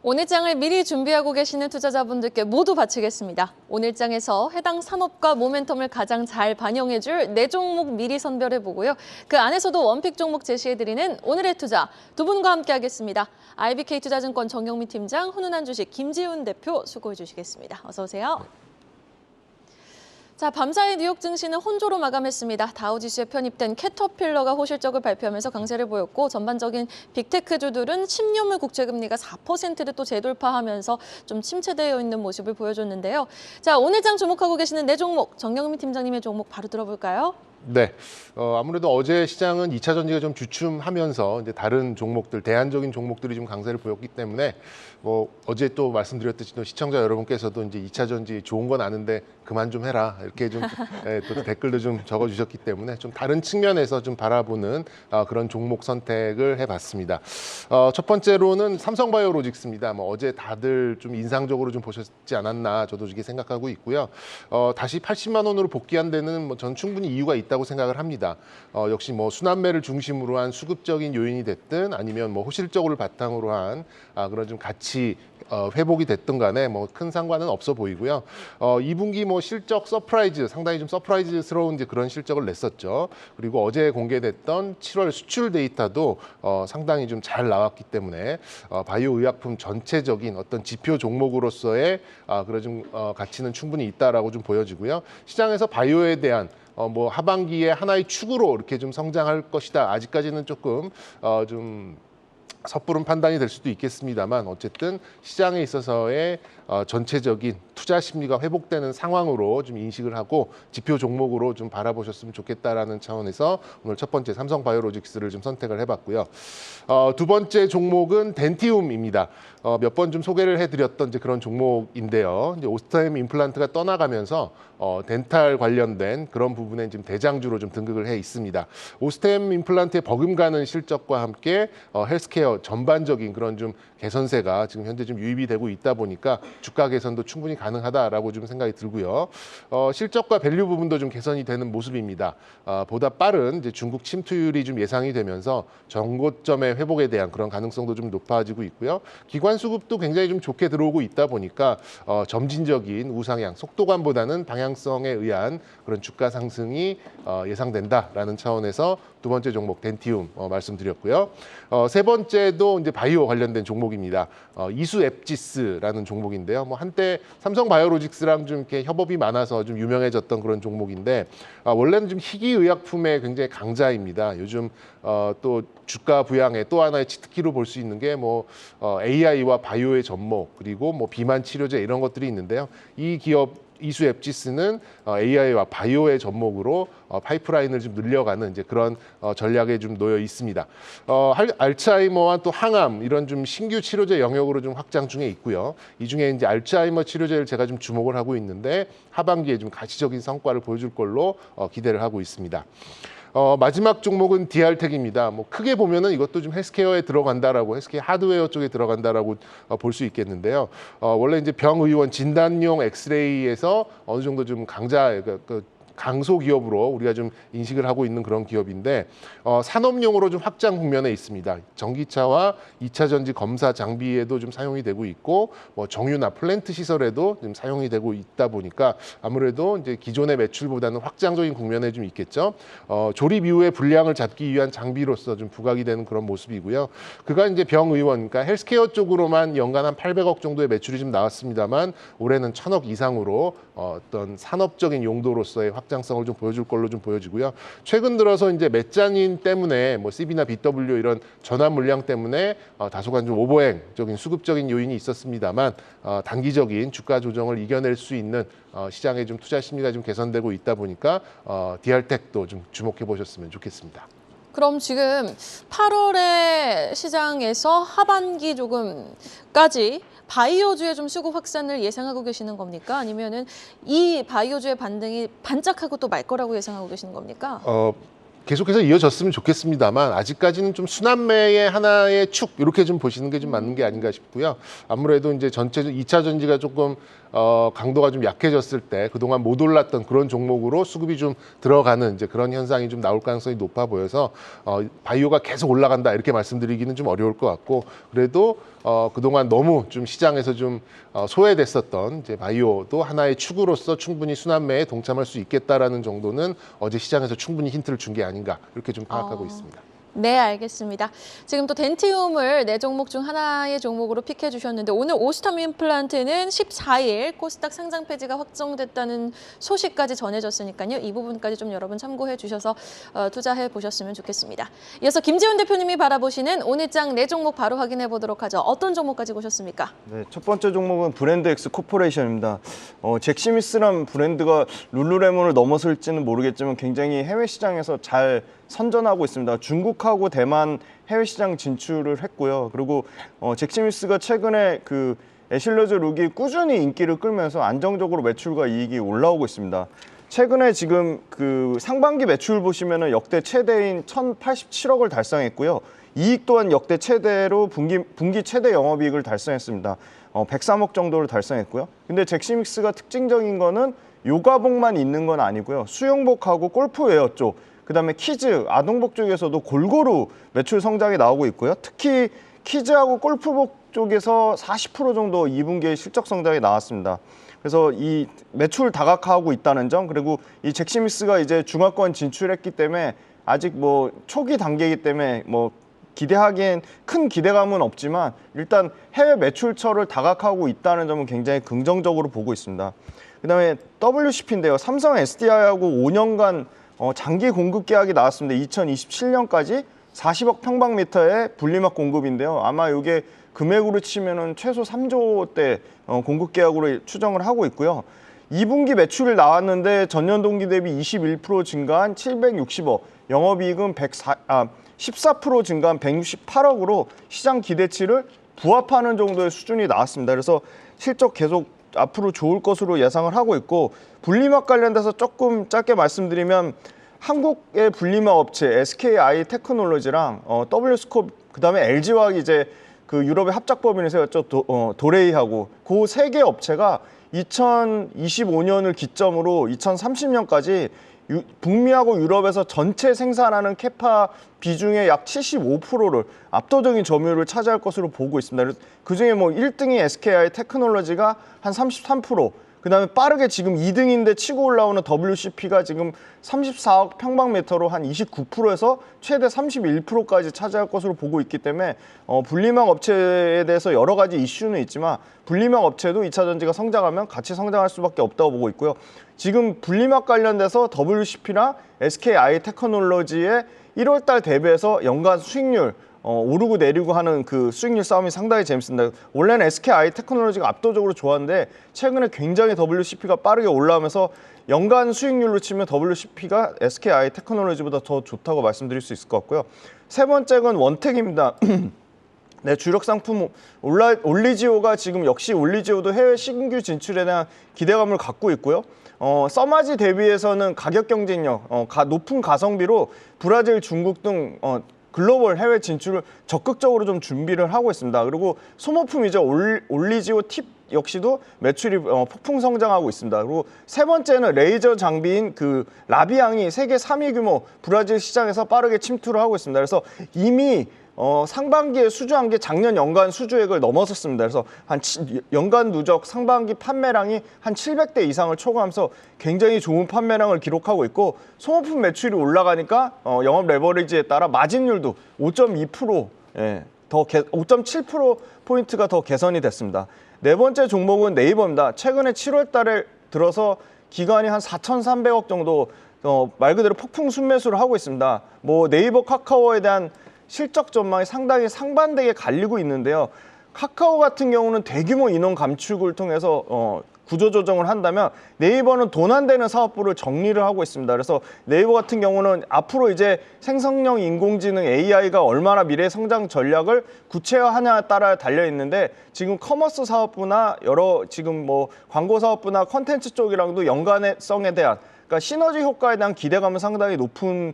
오늘 장을 미리 준비하고 계시는 투자자분들께 모두 바치겠습니다. 오늘 장에서 해당 산업과 모멘텀을 가장 잘 반영해줄 4종목 미리 선별해보고요. 그 안에서도 원픽 종목 제시해드리는 오늘의 투자 두 분과 함께하겠습니다. IBK투자증권 정영민 팀장, 훈훈한 주식 김지훈 대표 수고해 주시겠습니다. 어서 오세요. 자, 밤사이 뉴욕 증시는 혼조로 마감했습니다. 다우지수에 편입된 캐터필러가 호실적을 발표하면서 강세를 보였고 전반적인 빅테크주들은 10년물 국채금리가 4%를 또 재돌파하면서 좀 침체되어 있는 모습을 보여줬는데요. 자, 오늘 장 주목하고 계시는 4종목, 정영민 팀장님의 종목 바로 들어볼까요? 네, 아무래도 어제 시장은 2차 전지가 좀 주춤하면서 이제 다른 종목들, 대안적인 종목들이 좀 강세를 보였기 때문에 어제 또 말씀드렸듯이 또 시청자 여러분께서도 이제 2차 전지 좋은 건 아는데 그만 좀 해라 이렇게 좀 또 댓글도 좀 적어주셨기 때문에 좀 다른 측면에서 좀 바라보는 그런 종목 선택을 해봤습니다. 첫 번째로는 삼성바이오로직스입니다. 어제 다들 좀 인상적으로 좀 보셨지 않았나 저도 이렇게 생각하고 있고요. 다시 80만 원으로 복귀한 데는 저는 충분히 이유가 있다고 생각을 합니다. 역시 순환매를 중심으로 한 수급적인 요인이 됐든 아니면 호실적으로 바탕으로 한 그런 좀 가치 회복이 됐든 간에 큰 상관은 없어 보이고요. 2분기 실적 서프라이즈, 상당히 좀 서프라이즈스러운 이제 그런 실적을 냈었죠. 그리고 어제 공개됐던 7월 수출 데이터도 상당히 좀 잘 나왔기 때문에 바이오 의약품 전체적인 어떤 지표 종목으로서의 그런 좀 가치는 충분히 있다라고 좀 보여지고요. 시장에서 바이오에 대한 하반기에 하나의 축으로 이렇게 좀 성장할 것이다. 아직까지는 조금 좀 섣부른 판단이 될 수도 있겠습니다만 어쨌든 시장에 있어서의 전체적인 투자 심리가 회복되는 상황으로 좀 인식을 하고 지표 종목으로 좀 바라보셨으면 좋겠다라는 차원에서 오늘 첫 번째 삼성바이오로직스를 좀 선택을 해봤고요. 두 번째 종목은 덴티움입니다. 몇 번 좀 소개를 해드렸던 이제 그런 종목인데요. 이제 오스템 임플란트가 떠나가면서 덴탈 관련된 그런 부분에 지금 대장주로 좀 등극을 해 있습니다. 오스템 임플란트의 버금가는 실적과 함께 헬스케어 전반적인 그런 좀 개선세가 지금 현재 좀 유입이 되고 있다 보니까 주가 개선도 충분히 가능하다라고 좀 생각이 들고요. 실적과 밸류 부분도 좀 개선이 되는 모습입니다. 보다 빠른 이제 중국 침투율이 좀 예상이 되면서 전고점의 회복에 대한 그런 가능성도 좀 높아지고 있고요. 기관 수급도 굉장히 좀 좋게 들어오고 있다 보니까 점진적인 우상향, 속도감보다는 방향성에 의한 그런 주가 상승이 예상된다라는 차원에서 두 번째 종목 덴티움 말씀드렸고요. 세 번째도 이제 바이오 관련된 종목입니다. 이수앱지스라는 종목인데요. 한때 삼성바이오로직스랑 좀 이렇게 협업이 많아서 좀 유명해졌던 그런 종목인데 원래는 좀 희귀의약품의 굉장히 강자입니다. 요즘 또 주가 부양의 또 하나의 치트키로 볼 수 있는 게 AI와 바이오의 접목 그리고 비만 치료제 이런 것들이 있는데요. 이 기업 이수앱지스는 AI와 바이오의 접목으로 파이프라인을 좀 늘려가는 이제 그런 전략에 좀 놓여 있습니다. 알츠하이머와 또 항암 이런 좀 신규 치료제 영역으로 좀 확장 중에 있고요. 이 중에 이제 알츠하이머 치료제를 제가 좀 주목을 하고 있는데 하반기에 좀 가시적인 성과를 보여줄 걸로 기대를 하고 있습니다. 마지막 종목은 디알텍입니다. 크게 보면은 이것도 좀 헬스케어에 들어간다라고 헬스케어 하드웨어 쪽에 들어간다라고 볼 수 있겠는데요. 원래 이제 병의원 진단용 엑스레이에서 어느 정도 좀 강소 기업으로 우리가 좀 인식을 하고 있는 그런 기업인데 산업용으로 좀 확장 국면에 있습니다. 전기차와 2차 전지 검사 장비에도 좀 사용이 되고 있고 정유나 플랜트 시설에도 좀 사용이 되고 있다 보니까 아무래도 이제 기존의 매출보다는 확장적인 국면에 좀 있겠죠. 조립 이후에 분량을 잡기 위한 장비로서 좀 부각이 되는 그런 모습이고요. 그간 이제 병의원, 그러니까 헬스케어 쪽으로만 연간 한 800억 정도의 매출이 좀 나왔습니다만 올해는 1000억 이상으로 어떤 산업적인 용도로서의 확장성을 좀 보여줄 걸로 좀 보여지고요. 최근 들어서 이제 메자닌 때문에 CB나 BW 이런 전환 물량 때문에 다소간 좀 오버행적인 수급적인 요인이 있었습니다만 단기적인 주가 조정을 이겨낼 수 있는 시장의 좀 투자 심리가 좀 개선되고 있다 보니까 디알텍도 좀 주목해 보셨으면 좋겠습니다. 그럼 지금 8월에 시장에서 하반기 조금까지 바이오주의 좀 수급 확산을 예상하고 계시는 겁니까? 아니면은 이 바이오주의 반등이 반짝하고 또 말 거라고 예상하고 계시는 겁니까? 계속해서 이어졌으면 좋겠습니다만 아직까지는 좀 순환매의 하나의 축 이렇게 좀 보시는 게 좀 맞는 게 아닌가 싶고요. 아무래도 이제 전체 2차 전지가 조금 강도가 좀 약해졌을 때 그동안 못 올랐던 그런 종목으로 수급이 좀 들어가는 이제 그런 현상이 좀 나올 가능성이 높아 보여서 바이오가 계속 올라간다 이렇게 말씀드리기는 좀 어려울 것 같고 그래도 그동안 너무 좀 시장에서 좀 소외됐었던 이제 바이오도 하나의 축으로서 충분히 순환매에 동참할 수 있겠다라는 정도는 어제 시장에서 충분히 힌트를 준 게 아닌가 이렇게 좀 파악하고 있습니다. 네, 알겠습니다. 지금 또 덴티움을 네 종목 중 하나의 종목으로 픽해 주셨는데 오늘 오스텀 임플란트는 14일 코스닥 상장 폐지가 확정됐다는 소식까지 전해졌으니까요. 이 부분까지 좀 여러분 참고해 주셔서 투자해 보셨으면 좋겠습니다. 이어서 김지훈 대표님이 바라보시는 오늘장 네 종목 바로 확인해 보도록 하죠. 어떤 종목 가지고 오셨습니까? 네, 첫 번째 종목은 브랜드엑스 코퍼레이션입니다. 잭스미스란 브랜드가 룰루레몬을 넘어설지는 모르겠지만 굉장히 해외 시장에서 잘 선전하고 있습니다. 중국하고 대만 해외 시장 진출을 했고요. 그리고 잭스미스가 최근에 그 애슐러즈 룩이 꾸준히 인기를 끌면서 안정적으로 매출과 이익이 올라오고 있습니다. 최근에 지금 그 상반기 매출 보시면은 역대 최대인 1,087억을 달성했고요. 이익 또한 역대 최대로 분기 최대 영업이익을 달성했습니다. 103억 정도를 달성했고요. 근데 잭스미스가 특징적인 거는 요가복만 있는 건 아니고요. 수영복하고 골프웨어 쪽, 그다음에 키즈, 아동복 쪽에서도 골고루 매출 성장이 나오고 있고요. 특히 키즈하고 골프복 쪽에서 40% 정도 2분기에 실적 성장이 나왔습니다. 그래서 이 매출 다각화하고 있다는 점, 그리고 이 잭스미스가 이제 중화권 진출했기 때문에 아직 뭐 초기 단계이기 때문에 뭐 기대하기엔 큰 기대감은 없지만 일단 해외 매출처를 다각화하고 있다는 점은 굉장히 긍정적으로 보고 있습니다. 그다음에 WCP인데요. 삼성 SDI하고 5년간 장기 공급 계약이 나왔습니다. 2027년까지 40억 평방미터의 분리막 공급인데요. 아마 이게 금액으로 치면은 최소 3조대 공급 계약으로 추정을 하고 있고요. 2분기 매출이 나왔는데 전년 동기 대비 21% 증가한 760억, 영업이익은 14% 증가한 168억으로 시장 기대치를 부합하는 정도의 수준이 나왔습니다. 그래서 실적 계속 앞으로 좋을 것으로 예상을 하고 있고, 분리막 관련돼서 조금 짧게 말씀드리면 한국의 분리막 업체 SKI 테크놀로지랑 W스콥 그다음에 LG화학이 이제 그 유럽의 합작법인을 세웠죠. 도레이하고 그 세 개 업체가 2025년을 기점으로 2030년까지 북미하고 유럽에서 전체 생산하는 캐파 비중의 약 75%를 압도적인 점유율을 차지할 것으로 보고 있습니다. 그중에 뭐 1등이 SKI 테크놀로지가 한 33%, 그다음에 빠르게 지금 2등인데 치고 올라오는 WCP가 지금 34억 평방미터로 한 29%에서 최대 31%까지 차지할 것으로 보고 있기 때문에 분리막 업체에 대해서 여러 가지 이슈는 있지만 분리막 업체도 2차 전지가 성장하면 같이 성장할 수밖에 없다고 보고 있고요. 지금 분리막 관련돼서 WCP나 SKI 테크놀로지의 1월 달 대비해서 연간 수익률 오르고 내리고 하는 그 수익률 싸움이 상당히 재밌습니다. 원래는 SKI 테크놀로지가 압도적으로 좋았는데 최근에 굉장히 WCP가 빠르게 올라오면서 연간 수익률로 치면 WCP가 SKI 테크놀로지보다 더 좋다고 말씀드릴 수 있을 것 같고요. 세 번째는 원택입니다. 네, 주력 상품 올리지오가 지금 역시 올리지오도 해외 신규 진출에 대한 기대감을 갖고 있고요. 써마지 대비해서는 가격 경쟁력, 높은 가성비로 브라질, 중국 등 글로벌 해외 진출을 적극적으로 좀 준비를 하고 있습니다. 그리고 소모품이죠. 올리지오 팁 역시도 매출이 폭풍 성장하고 있습니다. 그리고 세 번째는 레이저 장비인 그 라비앙이 세계 3위 규모 브라질 시장에서 빠르게 침투를 하고 있습니다. 그래서 이미 상반기에 수주한 게 작년 연간 수주액을 넘어섰습니다. 그래서 연간 누적 상반기 판매량이 한 700대 이상을 초과하면서 굉장히 좋은 판매량을 기록하고 있고, 소모품 매출이 올라가니까 영업 레버리지에 따라 마진율도 5.2%, 5.7%포인트가 더 개선이 됐습니다. 네 번째 종목은 네이버입니다. 최근에 7월 달에 들어서 기관이 한 4,300억 정도 말 그대로 폭풍 순매수를 하고 있습니다. 뭐 네이버 카카오에 대한 실적 전망이 상당히 상반되게 갈리고 있는데요. 카카오 같은 경우는 대규모 인원 감축을 통해서 구조조정을 한다면 네이버는 돈 안 되는 사업부를 정리를 하고 있습니다. 그래서 네이버 같은 경우는 앞으로 이제 생성형 인공지능 AI가 얼마나 미래 성장 전략을 구체화하냐에 따라 달려 있는데, 지금 커머스 사업부나 여러 지금 뭐 광고 사업부나 컨텐츠 쪽이랑도 연관성에 대한 그러니까 시너지 효과에 대한 기대감은 상당히 높은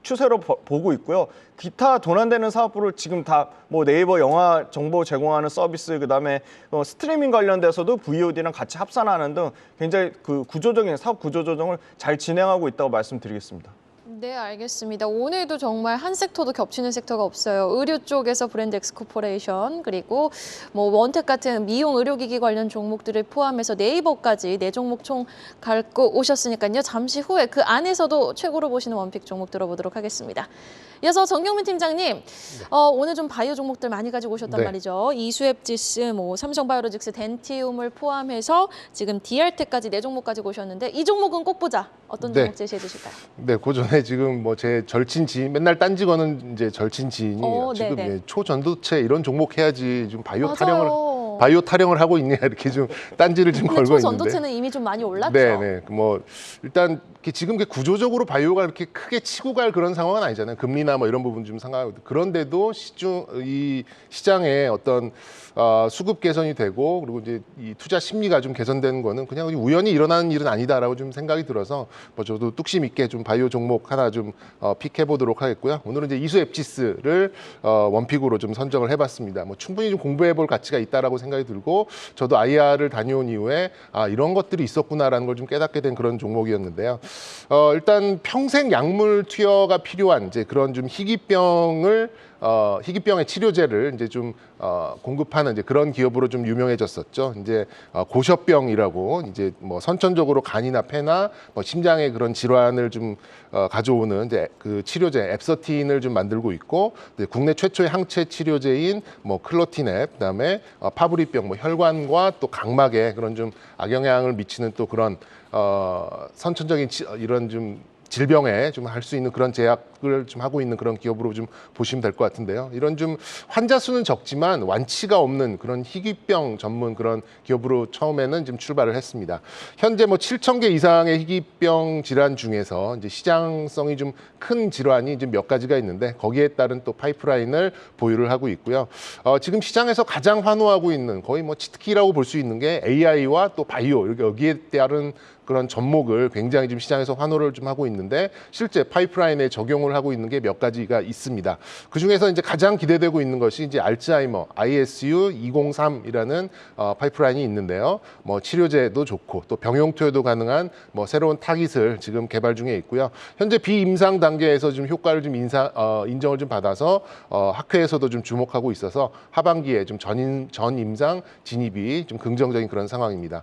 추세로 보고 있고요. 기타 도난되는 사업부를 지금 다 뭐 네이버 영화 정보 제공하는 서비스, 그다음에 스트리밍 관련돼서도 VOD랑 같이 합산하는 등 굉장히 그 구조적인 사업 구조 조정을 잘 진행하고 있다고 말씀드리겠습니다. 네, 알겠습니다. 오늘도 정말 한 섹터도 겹치는 sek터가 없어요. 의료 쪽에서 브랜드 엑스코퍼레이션, 그리고 뭐 원택 같은 미용 의료기기 관련 종목들을 포함해서 네이버까지 4종목 총 갖고 오셨으니까요. 잠시 후에 그 안에서도 최고로 보시는 원픽 종목 들어보도록 하겠습니다. 이어서 정경민 팀장님, 오늘 좀 바이오 종목들 많이 가지고 오셨단 네. 말이죠. 이수앱지스, 뭐 삼성바이오로직스, 덴티움을 포함해서 지금 DR텍까지 4종목 가지고 오셨는데 이 종목은 꼭 보자. 어떤 종목 제시해 주실까요? 네, 그 전에 지금 뭐 제 절친 지인, 맨날 딴지 거는 이제 절친 지인이 지금 네네. 초전도체 이런 종목 해야지 좀 맞아요. 바이오 타령을 하고 있냐 이렇게 좀 딴지를 좀 근데 걸고 있는데. 초전도체는 이미 좀 많이 올랐죠. 네. 뭐 일단 지금 구조적으로 바이오가 이렇게 크게 치고 갈 그런 상황은 아니잖아요. 금리나 뭐 이런 부분 좀 상황하고 그런데도 이 시장에 어떤 수급 개선이 되고 그리고 이제 이 투자 심리가 좀 개선되는 거는 그냥 우연히 일어나는 일은 아니다라고 좀 생각이 들어서 뭐 저도 뚝심 있게 좀 바이오 종목 하나 좀 픽해 보도록 하겠고요. 오늘은 이제 이수앱지스를 원픽으로 좀 선정을 해봤습니다. 뭐 충분히 좀 공부해볼 가치가 있다라고 생각이 들고 저도 IR을 다녀온 이후에 이런 것들이 있었구나라는 걸 좀 깨닫게 된 그런 종목이었는데요. 일단 평생 약물 투여가 필요한 이제 그런 좀 희귀병의 치료제를 이제 좀 공급하는 이제 그런 기업으로 좀 유명해졌었죠. 이제 고셔병이라고 이제 뭐 선천적으로 간이나 폐나 뭐 심장의 그런 질환을 좀 가져오는 이제 그 치료제 앱서틴을 좀 만들고 있고 국내 최초의 항체 치료제인 뭐 클로티넵, 그다음에 파브리병, 뭐 혈관과 또 각막에 그런 좀 악영향을 미치는 또 그런 선천적인 이런 좀 질병에 좀 할 수 있는 그런 제약을 좀 하고 있는 그런 기업으로 좀 보시면 될 것 같은데요. 이런 좀 환자 수는 적지만 완치가 없는 그런 희귀병 전문 그런 기업으로 처음에는 좀 출발을 했습니다. 현재 뭐 7,000개 이상의 희귀병 질환 중에서 이제 시장성이 좀 큰 질환이 좀 몇 가지가 있는데 거기에 따른 또 파이프라인을 보유를 하고 있고요. 지금 시장에서 가장 환호하고 있는 거의 뭐 치트키라고 볼 수 있는 게 AI와 또 바이오 여기에 따른 그런 접목을 굉장히 지금 시장에서 환호를 좀 하고 있는데 실제 파이프라인에 적용을 하고 있는 게 몇 가지가 있습니다. 그 중에서 이제 가장 기대되고 있는 것이 이제 알츠하이머 ISU 203이라는 파이프라인이 있는데요. 뭐 치료제도 좋고 또 병용 투여도 가능한 뭐 새로운 타깃을 지금 개발 중에 있고요. 현재 비임상 단계에서 좀 효과를 좀 인정을 좀 받아서 학회에서도 좀 주목하고 있어서 하반기에 좀 전임상 진입이 좀 긍정적인 그런 상황입니다.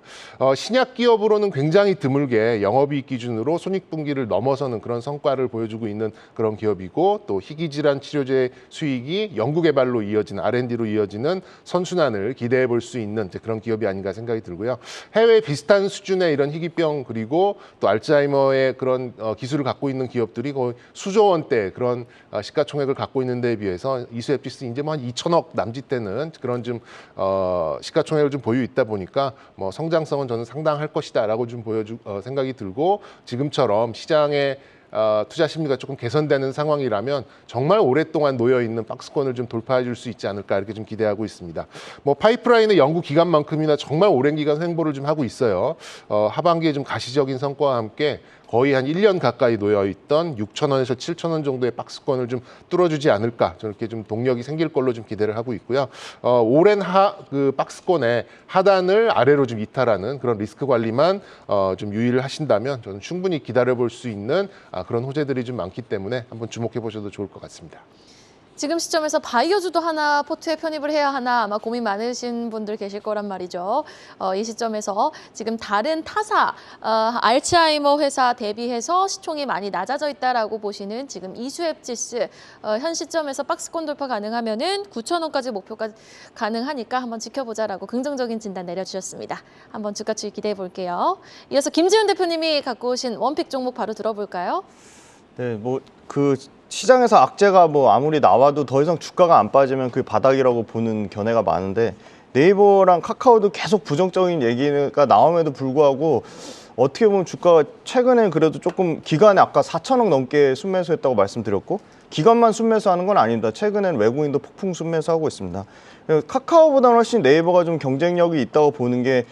신약 기업으로는 굉장히 드물게 영업이익 기준으로 손익분기를 넘어서는 그런 성과를 보여주고 있는 그런 기업이고 또 희귀질환 치료제 수익이 연구개발로 이어지는 R&D로 이어지는 선순환을 기대해 볼 수 있는 그런 기업이 아닌가 생각이 들고요. 해외 비슷한 수준의 이런 희귀병 그리고 또 알츠하이머의 그런 기술을 갖고 있는 기업들이 거의 수조 원대 그런 시가총액을 갖고 있는 데에 비해서 이수앱지스 이제 뭐 한 2천억 남짓되는 그런 좀 시가총액을 좀 보유 있다 보니까 뭐 성장성은 저는 상당할 것이다라고 좀 생각이 들고 지금처럼 시장에 투자 심리가 조금 개선되는 상황이라면 정말 오랫동안 놓여 있는 박스권을 좀 돌파해 줄 수 있지 않을까 이렇게 좀 기대하고 있습니다. 뭐 파이프라인의 연구 기간만큼이나 정말 오랜 기간 횡보를 좀 하고 있어요. 하반기에 좀 가시적인 성과와 함께 거의 한 1년 가까이 놓여 있던 6,000원에서 7,000원 정도의 박스권을 좀 뚫어주지 않을까 저렇게 좀 동력이 생길 걸로 좀 기대를 하고 있고요. 오랜 그 박스권의 하단을 아래로 좀 이탈하는 그런 리스크 관리만 좀 유의를 하신다면 저는 충분히 기다려볼 수 있는 그런 호재들이 좀 많기 때문에 한번 주목해 보셔도 좋을 것 같습니다. 지금 시점에서 바이오주도 하나 포트에 편입을 해야 하나 아마 고민 많으신 분들 계실 거란 말이죠. 이 시점에서 지금 다른 타사, 알츠하이머 회사 대비해서 시총이 많이 낮아져 있다라고 보시는 지금 이수앱지스 현 시점에서 박스권 돌파 가능하면은 9,000원까지 목표가 가능하니까 한번 지켜보자라고 긍정적인 진단 내려주셨습니다. 한번 주가 추이 기대해 볼게요. 이어서 김지훈 대표님이 갖고 오신 원픽 종목 바로 들어볼까요? 네, 뭐 그 시장에서 악재가 뭐 아무리 나와도 더 이상 주가가 안 빠지면 그 바닥이라고 보는 견해가 많은데 네이버랑 카카오도 계속 부정적인 얘기가 나옴에도 불구하고 어떻게 보면 주가가 최근에 그래도 조금 기간에 아까 4천억 넘게 순매수했다고 말씀드렸고 기간만 순매수하는 건 아닙니다. 최근엔 외국인도 폭풍 순매수하고 있습니다. 카카오보다는 훨씬 네이버가 좀 경쟁력이 있다고 보는 게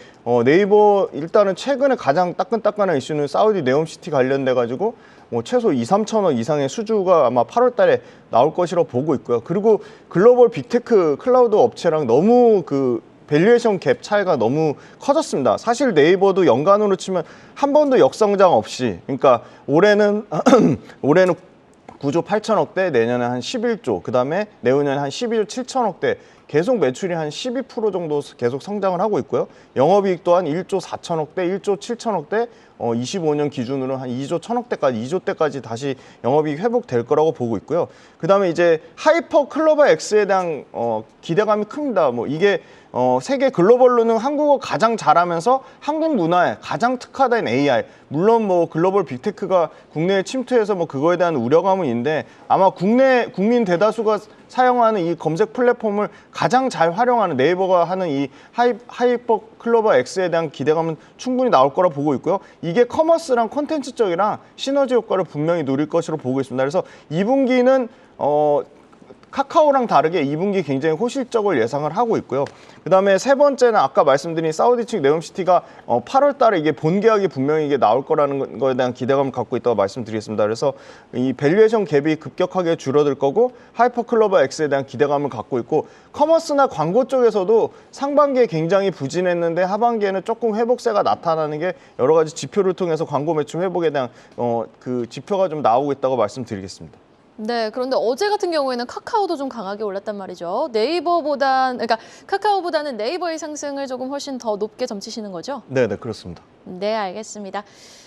네이버 일단은 최근에 가장 따끈따끈한 이슈는 사우디 네옴시티 관련돼 가지고 뭐 최소 2, 3천억 이상의 수주가 아마 8월 달에 나올 것이라고 보고 있고요. 그리고 글로벌 빅테크 클라우드 업체랑 너무 그 밸류에이션 갭 차이가 너무 커졌습니다. 사실 네이버도 연간으로 치면 한 번도 역성장 없이, 그러니까 올해는 9조 8천억대, 내년에 한 11조, 그다음에 내후년에 한 12조 7천억대, 계속 매출이 한 12% 정도 계속 성장을 하고 있고요. 영업이익 또한 1조 4천억대, 1조 7천억대, 25년 기준으로 한 2조 1천억대까지, 2조 대까지 다시 영업이익 회복될 거라고 보고 있고요. 그다음에 이제 하이퍼 클로버 X에 대한 기대감이 큽니다. 뭐 이게 세계 글로벌로는 한국어 가장 잘하면서 한국 문화에 가장 특화된 AI, 물론 뭐 글로벌 빅테크가 국내에 침투해서 뭐 그거에 대한 우려감은 있는데, 아마 국내 국민 대다수가 사용하는 이 검색 플랫폼을 가장 잘 활용하는 네이버가 하는 이 하이퍼 클로버 X에 대한 기대감은 충분히 나올 거라 보고 있고요. 이게 커머스랑 콘텐츠 쪽이랑 시너지 효과를 분명히 누릴 것으로 보고 있습니다. 그래서 2분기는 카카오랑 다르게 2분기 굉장히 호실적을 예상을 하고 있고요. 그다음에 세 번째는 아까 말씀드린 사우디 측 네옴시티가 8월 달에 이게 본계약이 분명히 이게 나올 거라는 거에 대한 기대감을 갖고 있다고 말씀드리겠습니다. 그래서 이 밸류에이션 갭이 급격하게 줄어들 거고 하이퍼 클로버 X에 대한 기대감을 갖고 있고, 커머스나 광고 쪽에서도 상반기에 굉장히 부진했는데 하반기에는 조금 회복세가 나타나는 게 여러 가지 지표를 통해서 광고 매출 회복에 대한 그 지표가 좀 나오고 있다고 말씀드리겠습니다. 네, 그런데 어제 같은 경우에는 카카오도 좀 강하게 올랐단 말이죠. 그러니까 카카오보다는 네이버의 상승을 조금 훨씬 더 높게 점치시는 거죠? 네, 그렇습니다. 네, 알겠습니다.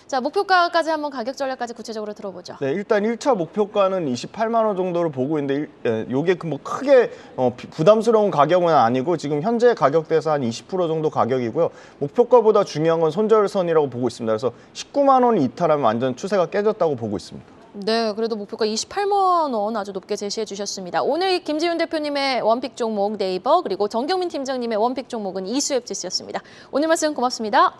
자, 목표가까지 한번 가격 전략까지 구체적으로 들어보죠. 네, 일단 1차 목표가는 28만 원 정도를 보고 있는데, 요게 뭐 크게 부담스러운 가격은 아니고 지금 현재 가격대에서 한 20% 정도 가격이고요. 목표가보다 중요한 건 손절선이라고 보고 있습니다. 그래서 19만 원이 이탈하면 완전 추세가 깨졌다고 보고 있습니다. 네, 그래도 목표가 28만 원 아주 높게 제시해 주셨습니다. 오늘 김지훈 대표님의 원픽 종목 네이버, 그리고 정경민 팀장님의 원픽 종목은 이수앱지수였습니다. 오늘 말씀 고맙습니다.